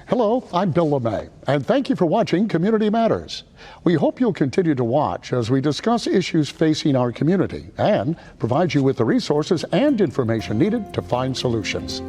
Hello, I'm Bill LeMay, and thank you for watching Community Matters. We hope you'll continue to watch as we discuss issues facing our community and provide you with the resources and information needed to find solutions.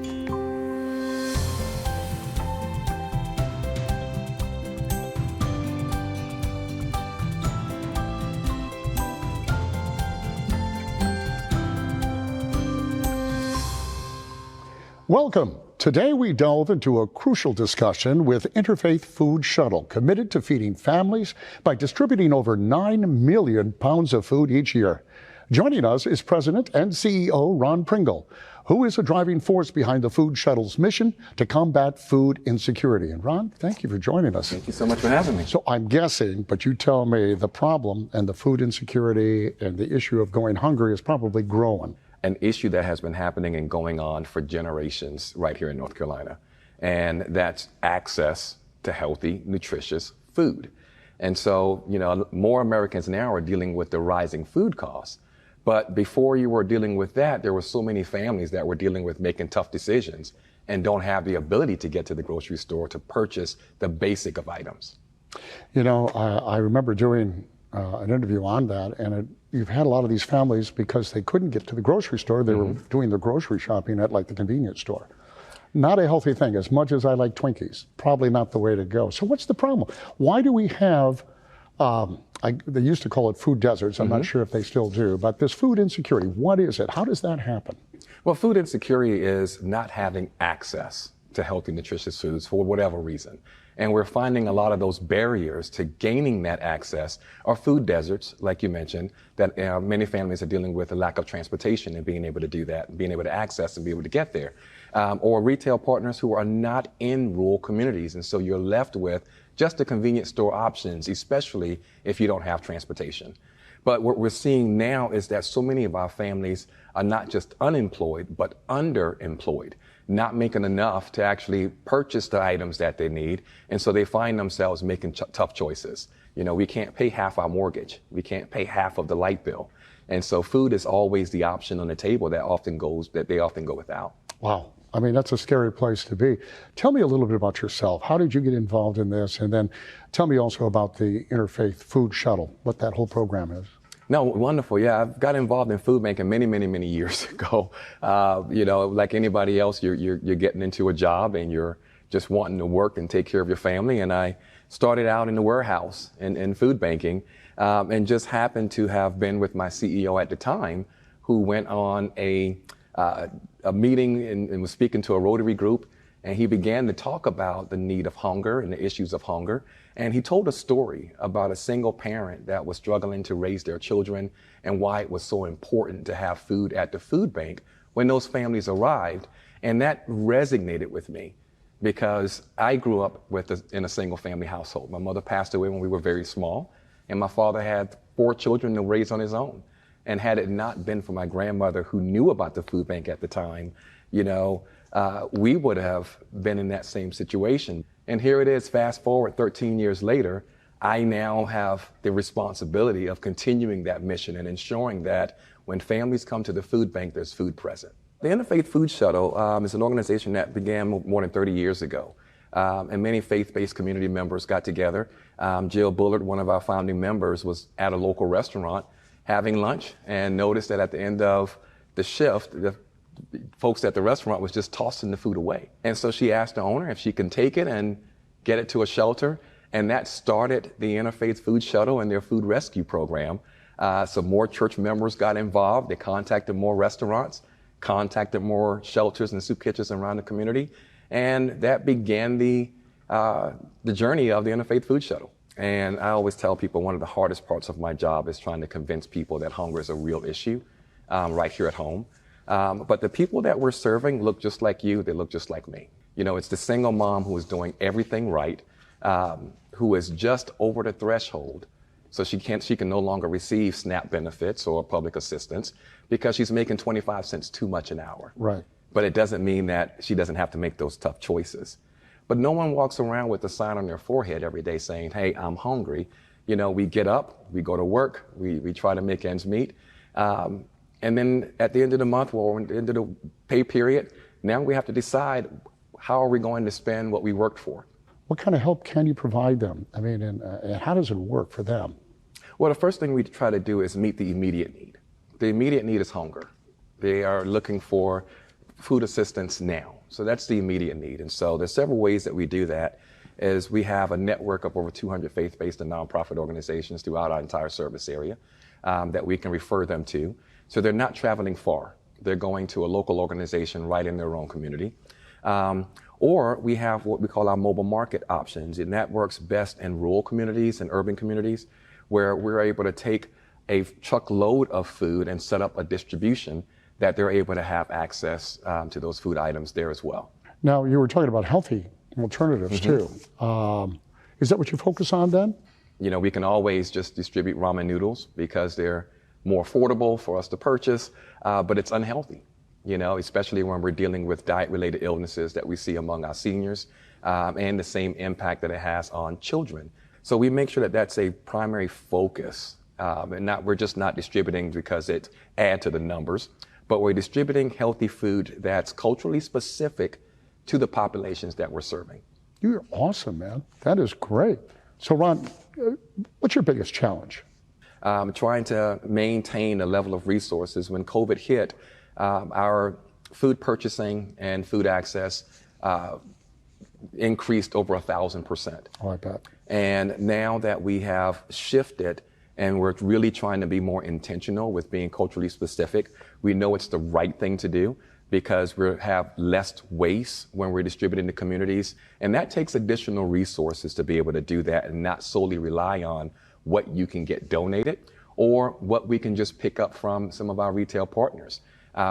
Welcome. Today we delve into a crucial discussion with Interfaith Food Shuttle, committed to feeding families by distributing over 9 million pounds of food each year. Joining us is President and CEO Ron Pringle, who is a driving force behind the Food Shuttle's mission to combat food insecurity. And Ron, thank you for joining us. Thank you so much for having me. So I'm guessing, but you tell me, the problem and the food insecurity and the issue of going hungry is probably growing. An issue that has been happening and going on for generations right here in North Carolina. And that's access to healthy, nutritious food. And so, more Americans now are dealing with the rising food costs. But before you were dealing with that, there were so many families that were dealing with making tough decisions and don't have the ability to get to the grocery store to purchase the basic of items. I remember doing an interview on that, and you've had a lot of these families, because they couldn't get to the grocery store, they were doing their grocery shopping at like the convenience store. Not a healthy thing. As much as I like Twinkies, probably not the way to go. So what's the problem? Why do we have, they used to call it food deserts, I'm not sure if they still do, but this food insecurity, what is it? How does that happen? Well, food insecurity is not having access to healthy, nutritious foods for whatever reason. And we're finding a lot of those barriers to gaining that access are food deserts, like you mentioned, that many families are dealing with a lack of transportation and being able to do that, being able to access and be able to get there. Or retail partners who are not in rural communities. And so you're left with just the convenience store options, especially if you don't have transportation. But what we're seeing now is that so many of our families are not just unemployed, but underemployed, not making enough to actually purchase the items that they need. And so they find themselves making tough choices. We can't pay half our mortgage. We can't pay half of the light bill. And so food is always the option on the table that they often go without. Wow. I mean, that's a scary place to be. Tell me a little bit about yourself. How did you get involved in this? And then tell me also about the Interfaith Food Shuttle, what that whole program is. No, wonderful. Yeah, I've got involved in food banking many years ago. Like anybody else, you're getting into a job and you're just wanting to work and take care of your family. And I started out in the warehouse in food banking, and just happened to have been with my CEO at the time, who went on a meeting and was speaking to a Rotary group. And he began to talk about the need of hunger and the issues of hunger. And he told a story about a single parent that was struggling to raise their children and why it was so important to have food at the food bank when those families arrived. And that resonated with me because I grew up in a single family household. My mother passed away when we were very small, and my father had 4 children to raise on his own. And had it not been for my grandmother, who knew about the food bank at the time, we would have been in that same situation. And here it is, fast forward 13 years later, I now have the responsibility of continuing that mission and ensuring that when families come to the food bank, there's food present. The Interfaith Food Shuttle is an organization that began more than 30 years ago. And many faith-based community members got together. Jill Bullard, one of our founding members, was at a local restaurant having lunch and noticed that at the end of the shift, the folks at the restaurant was just tossing the food away. And so she asked the owner if she can take it and get it to a shelter. And that started the Interfaith Food Shuttle and their food rescue program. So more church members got involved. They contacted more restaurants, contacted more shelters and soup kitchens around the community. And that began the journey of the Interfaith Food Shuttle. And I always tell people one of the hardest parts of my job is trying to convince people that hunger is a real issue right here at home. But the people that we're serving look just like you, they look just like me. It's the single mom who is doing everything right, who is just over the threshold. So she can no longer receive SNAP benefits or public assistance because she's making 25 cents too much an hour. Right. But it doesn't mean that she doesn't have to make those tough choices. But no one walks around with a sign on their forehead every day saying, hey, I'm hungry. We get up, we go to work, we try to make ends meet. And then at the end of the month, or at the end of the pay period, now we have to decide, how are we going to spend what we worked for? What kind of help can you provide them? I mean, and how does it work for them? Well, the first thing we try to do is meet the immediate need. The immediate need is hunger. They are looking for food assistance now. So that's the immediate need. And so there's several ways that we do that. Is we have a network of over 200 faith-based and nonprofit organizations throughout our entire service area that we can refer them to. So they're not traveling far. They're going to a local organization right in their own community. Or we have what we call our mobile market options, and that works best in rural communities and urban communities where we're able to take a truckload of food and set up a distribution that they're able to have access to those food items there as well. Now, you were talking about healthy alternatives too. Is that what you focus on then? You know, we can always just distribute ramen noodles because they're more affordable for us to purchase, but it's unhealthy, you know, especially when we're dealing with diet-related illnesses that we see among our seniors and the same impact that it has on children. So we make sure that that's a primary focus and we're just not distributing because it adds to the numbers, but we're distributing healthy food that's culturally specific to the populations that we're serving. You're awesome, man. That is great. So Ron, what's your biggest challenge? Trying to maintain a level of resources. When COVID hit, our food purchasing and food access increased over 1,000%. Oh, I bet. And now that we have shifted and we're really trying to be more intentional with being culturally specific, we know it's the right thing to do because we have less waste when we're distributing to communities. And that takes additional resources to be able to do that and not solely rely on what you can get donated or what we can just pick up from some of our retail partners,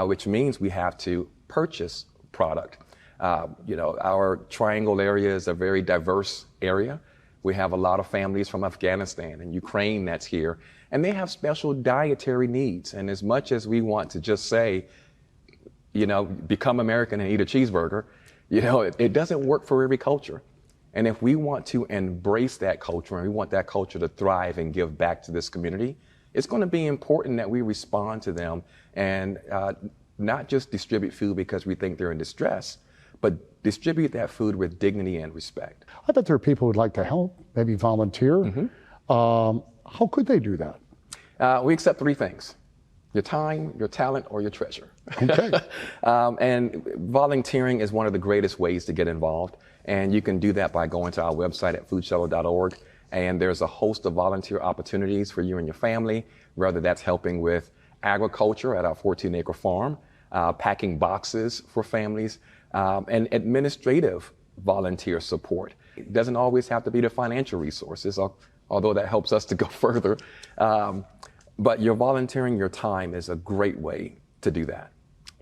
which means we have to purchase product. You know, our Triangle area is a very diverse area. We have a lot of families from Afghanistan and Ukraine that's here, and they have special dietary needs. And as much as we want to just say, you know, become American and eat a cheeseburger, you know, it doesn't work for every culture. And if we want to embrace that culture and we want that culture to thrive and give back to this community, it's going to be important that we respond to them and not just distribute food because we think they're in distress, but distribute that food with dignity and respect. I bet there are people who'd like to help, maybe volunteer. How could they do that? We accept three things: your time, your talent, or your treasure. Okay. And volunteering is one of the greatest ways to get involved. And you can do that by going to our website at foodshuttle.org. And there's a host of volunteer opportunities for you and your family, whether that's helping with agriculture at our 14-acre farm, packing boxes for families, and administrative volunteer support. It doesn't always have to be the financial resources, although that helps us to go further. But your volunteering your time is a great way to do that.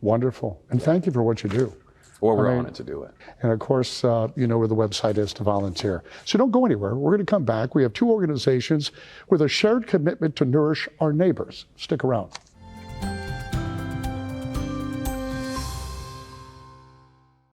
Wonderful. And thank you for what you do. Well, we're honored to do it. And of course, you know where the website is to volunteer. So don't go anywhere. We're going to come back. We have two organizations with a shared commitment to nourish our neighbors. Stick around.